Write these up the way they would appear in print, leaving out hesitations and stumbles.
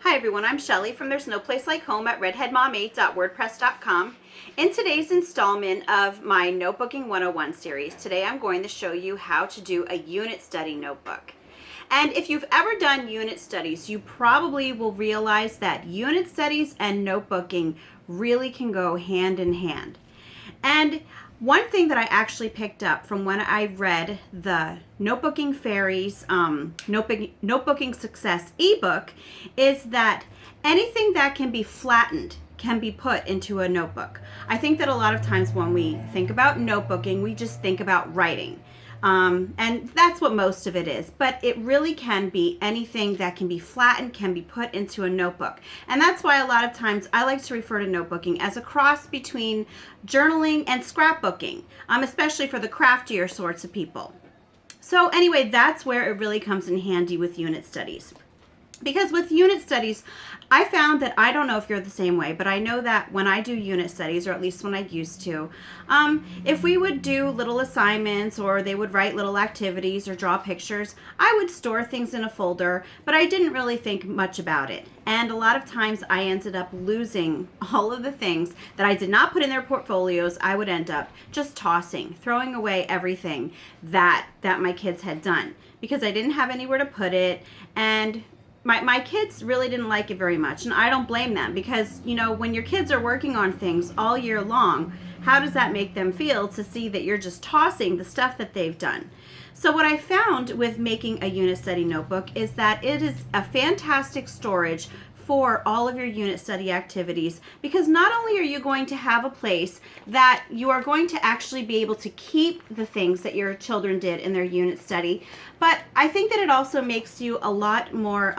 Hi everyone, I'm Shelly from There's No Place Like Home at redheadmom8.wordpress.com. In today's installment of my Notebooking 101 series, today I'm going to show you how to do a unit study notebook. And if you've ever done unit studies, you probably will realize that unit studies and notebooking really can go hand in hand. And one thing that I actually picked up from when I read the Notebooking Fairies Notebooking Success ebook is that anything that can be flattened can be put into a notebook. I think that a lot of times when we think about notebooking, we just think about writing. And that's what most of it is, but it really can be anything that can be flattened, can be put into a notebook. And that's why a lot of times I like to refer to notebooking as a cross between journaling and scrapbooking, especially for the craftier sorts of people. So anyway, that's where it really comes in handy with unit studies. Because with unit studies, I found that, I don't know if you're the same way, but I know that when I do unit studies, or at least when I used to, if we would do little assignments or they would write little activities or draw pictures, I would store things in a folder, but I didn't really think much about it. And a lot of times I ended up losing all of the things that I did not put in their portfolios. I would end up just tossing, throwing away everything that my kids had done because I didn't have anywhere to put it. And my kids really didn't like it very much, and I don't blame them because, you know, when your kids are working on things all year long, how does that make them feel to see that you're just tossing the stuff that they've done? So what I found with making a unit study notebook is that it is a fantastic storage for all of your unit study activities, because not only are you going to have a place that you are going to actually be able to keep the things that your children did in their unit study, but I think that it also makes you a lot more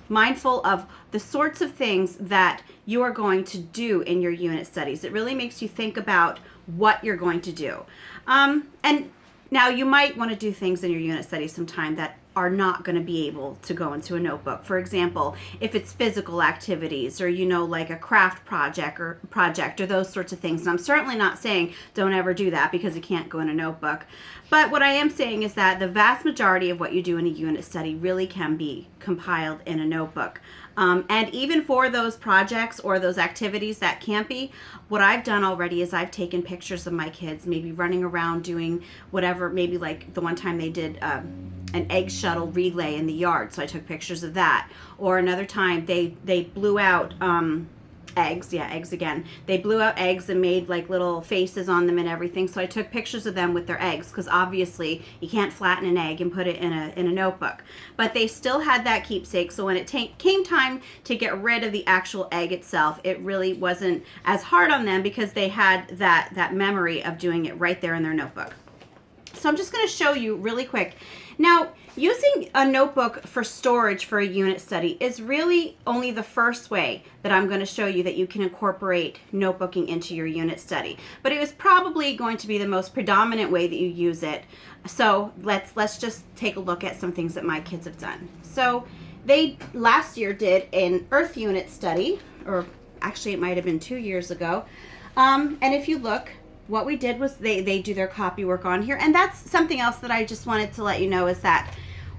mindful of the sorts of things that you are going to do in your unit studies. It really makes you think about what you're going to do. And now you might want to do things in your unit study sometime that are not going to be able to go into a notebook. For example, if it's physical activities or, you know, like a craft project or those sorts of things. And I'm certainly not saying don't ever do that because it can't go in a notebook. But what I am saying is that the vast majority of what you do in a unit study really can be compiled in a notebook. And even for those projects or those activities that can't be, what I've done already is I've taken pictures of my kids maybe running around doing whatever, maybe like the one time they did an egg shuttle relay in the yard, so I took pictures of that. Or another time they blew out eggs again. They blew out eggs and made like little faces on them and everything, so I took pictures of them with their eggs, because obviously you can't flatten an egg and put it in a notebook. But they still had that keepsake, so when it came time to get rid of the actual egg itself, it really wasn't as hard on them because they had that memory of doing it right there in their notebook. So I'm just going to show you really quick. Now, using a notebook for storage for a unit study is really only the first way that I'm going to show you that you can incorporate notebooking into your unit study. But it was probably going to be the most predominant way that you use it. So let's just take a look at some things that my kids have done. So they last year did an Earth unit study, or actually it might have been 2 years ago. And if you look, what we did was they do their copy work on here. And that's something else that I just wanted to let you know, is that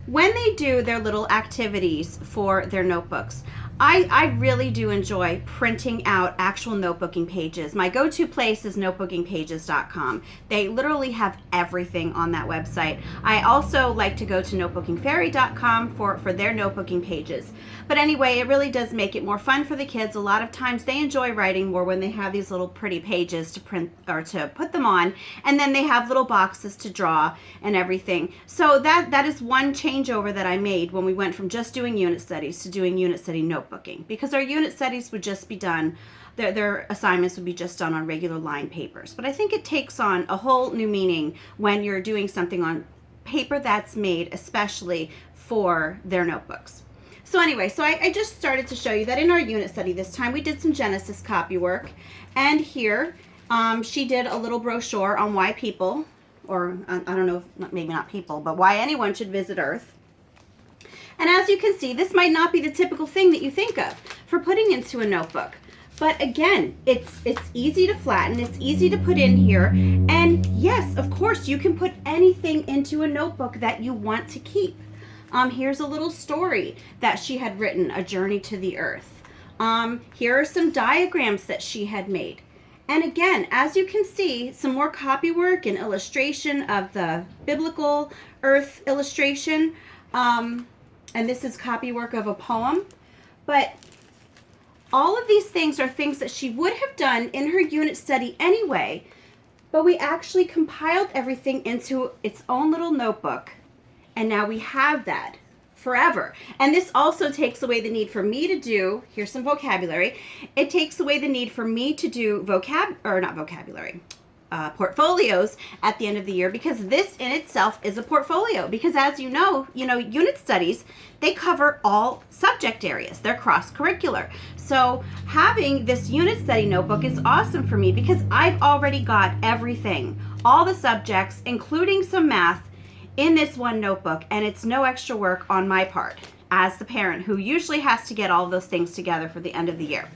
when they do their little activities for their notebooks, I really do enjoy printing out actual notebooking pages. My go-to place is notebookingpages.com. They literally have everything on that website. I also like to go to notebookingfairy.com for their notebooking pages. But anyway, it really does make it more fun for the kids. A lot of times they enjoy writing more when they have these little pretty pages to print or to put them on, and then they have little boxes to draw and everything. So that is one changeover that I made when we went from just doing unit studies to doing unit study notebooking, because our unit studies would just be done, their assignments would be just done on regular line papers. But I think it takes on a whole new meaning when you're doing something on paper that's made especially for their notebooks. So anyway, so I just started to show you that in our unit study this time we did some Genesis copy work, and here she did a little brochure on why people, or I don't know, maybe not people, but why anyone should visit Earth. And as you can see, this might not be the typical thing that you think of for putting into a notebook. But again, it's easy to flatten, it's easy to put in here, and yes, of course, you can put anything into a notebook that you want to keep. Here's a little story that she had written, A Journey to the Earth. Here are some diagrams that she had made. And again, as you can see, some more copywork and illustration of the biblical earth illustration. And this is copywork of a poem. But all of these things are things that she would have done in her unit study anyway, but we actually compiled everything into its own little notebook. And now we have that forever. And this also takes away the need for me to do, here's some vocabulary. It takes away the need for me to do portfolios at the end of the year, because this in itself is a portfolio. Because as you know, unit studies, they cover all subject areas. They're cross-curricular. So having this unit study notebook is awesome for me because I've already got everything, all the subjects, including some math, in this one notebook, and it's no extra work on my part as the parent who usually has to get all those things together for the end of the year.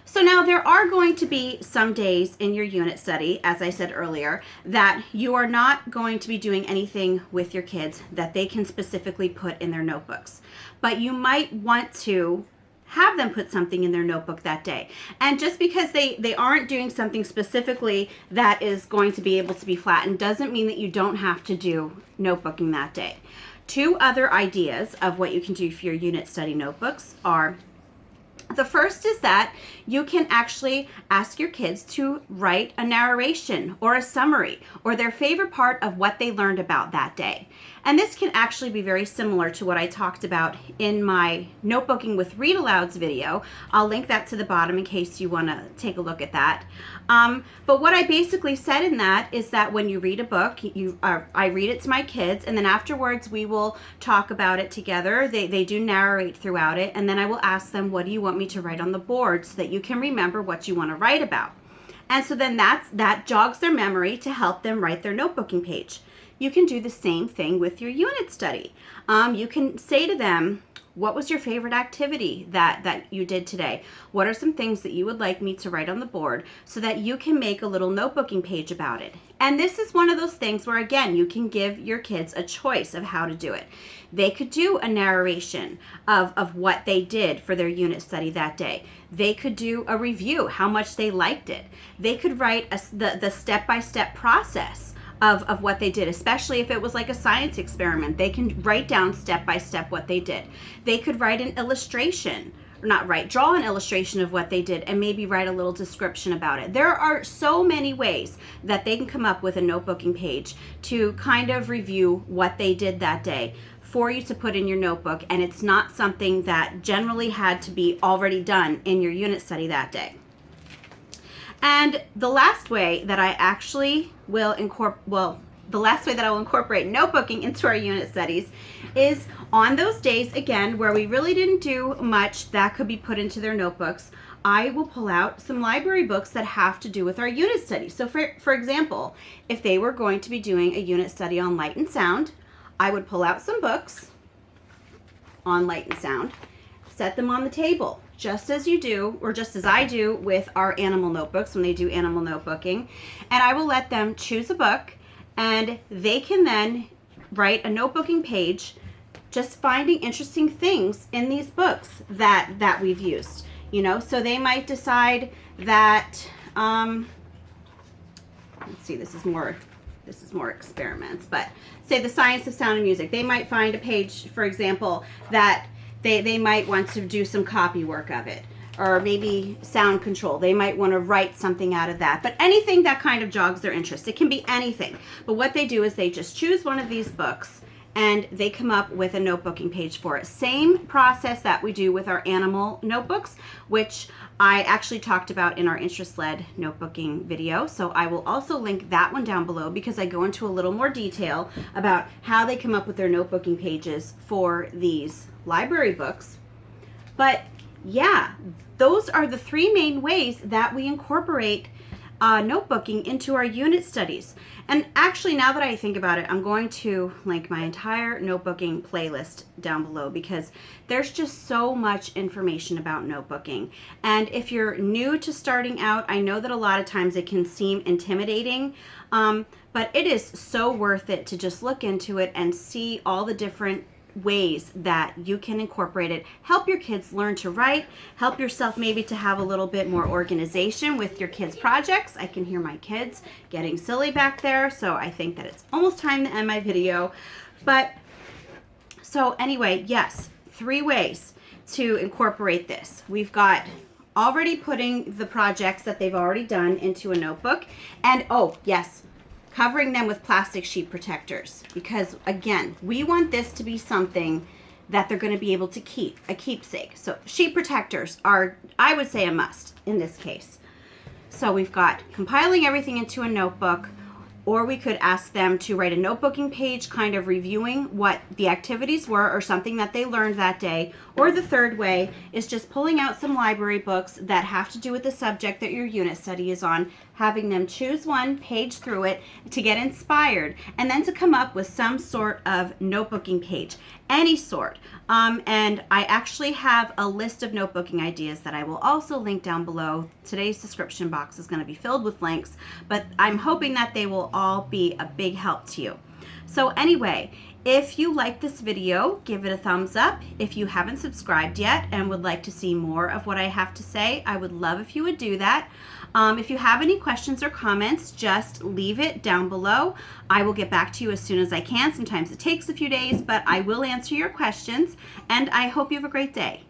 So now there are going to be some days in your unit study, as I said earlier, that you are not going to be doing anything with your kids that they can specifically put in their notebooks. But you might want to have them put something in their notebook that day. And just because they aren't doing something specifically that is going to be able to be flattened doesn't mean that you don't have to do notebooking that day. Two other ideas of what you can do for your unit study notebooks are, the first is that you can actually ask your kids to write a narration or a summary or their favorite part of what they learned about that day. And this can actually be very similar to what I talked about in my Notebooking with Read Alouds video. I'll link that to the bottom in case you want to take a look at that. But what I basically said in that is that when you read a book, I read it to my kids, and then afterwards we will talk about it together. They do narrate throughout it, and then I will ask them, what do you want me to write on the board, so that you can remember what you want to write about. And so then that jogs their memory to help them write their notebooking page. You can do the same thing with your unit study. You can say to them, what was your favorite activity that you did today? What are some things that you would like me to write on the board, so that you can make a little notebooking page about it? And this is one of those things where, again, you can give your kids a choice of how to do it. They could do a narration of what they did for their unit study that day. They could do a review, how much they liked it. They could write the step-by-step process of what they did, especially if it was like a science experiment. They can write down step by step what they did. They could write an illustration, draw an illustration of what they did, and maybe write a little description about it. There are so many ways that they can come up with a notebooking page to kind of review what they did that day for you to put in your notebook, and it's not something that generally had to be already done in your unit study that day. And the last way that I actually will incorporate notebooking into our unit studies is on those days, again, where we really didn't do much that could be put into their notebooks. I will pull out some library books that have to do with our unit study. So for example, if they were going to be doing a unit study on light and sound, I would pull out some books on light and sound, set them on the table, just as you do, or just as I do with our animal notebooks when they do animal notebooking. And I will let them choose a book, and they can then write a notebooking page just finding interesting things in these books that we've used. So they might decide that, let's see, this is more experiments, but say the science of sound and music. They might find a page, for example, that they might want to do some copy work of it, or maybe sound control. They might want to write something out of that, but anything that kind of jogs their interest. It can be anything, but what they do is they just choose one of these books and they come up with a notebooking page for it. Same process that we do with our animal notebooks, which I actually talked about in our interest-led notebooking video. So I will also link that one down below, because I go into a little more detail about how they come up with their notebooking pages for these library books. But yeah, those are the three main ways that we incorporate notebooking into our unit studies. And actually, now that I think about it, I'm going to link my entire notebooking playlist down below, because there's just so much information about notebooking. And if you're new to starting out, I know that a lot of times it can seem intimidating, but it is so worth it to just look into it and see all the different ways that you can incorporate it. Help your kids learn to write, help yourself maybe to have a little bit more organization with your kids' projects. I can hear my kids getting silly back there, so I think that it's almost time to end my video. But so anyway, yes, 3 ways to incorporate this. We've got already putting the projects that they've already done into a notebook, and oh yes, covering them with plastic sheet protectors, because again, we want this to be something that they're going to be able to keep, a keepsake. So sheet protectors are, I would say, a must in this case. So we've got compiling everything into a notebook, or we could ask them to write a notebooking page kind of reviewing what the activities were or something that they learned that day. Or the third way is just pulling out some library books that have to do with the subject that your unit study is on, having them choose one, page through it to get inspired, and then to come up with some sort of notebooking page, any sort. And I actually have a list of notebooking ideas that I will also link down below. Today's description box is going to be filled with links, but I'm hoping that they will all be a big help to you. So anyway, if you like this video, give it a thumbs up. If you haven't subscribed yet and would like to see more of what I have to say, I would love if you would do that. If you have any questions or comments, just leave it down below. I will get back to you as soon as I can. Sometimes it takes a few days, but I will answer your questions, and I hope you have a great day.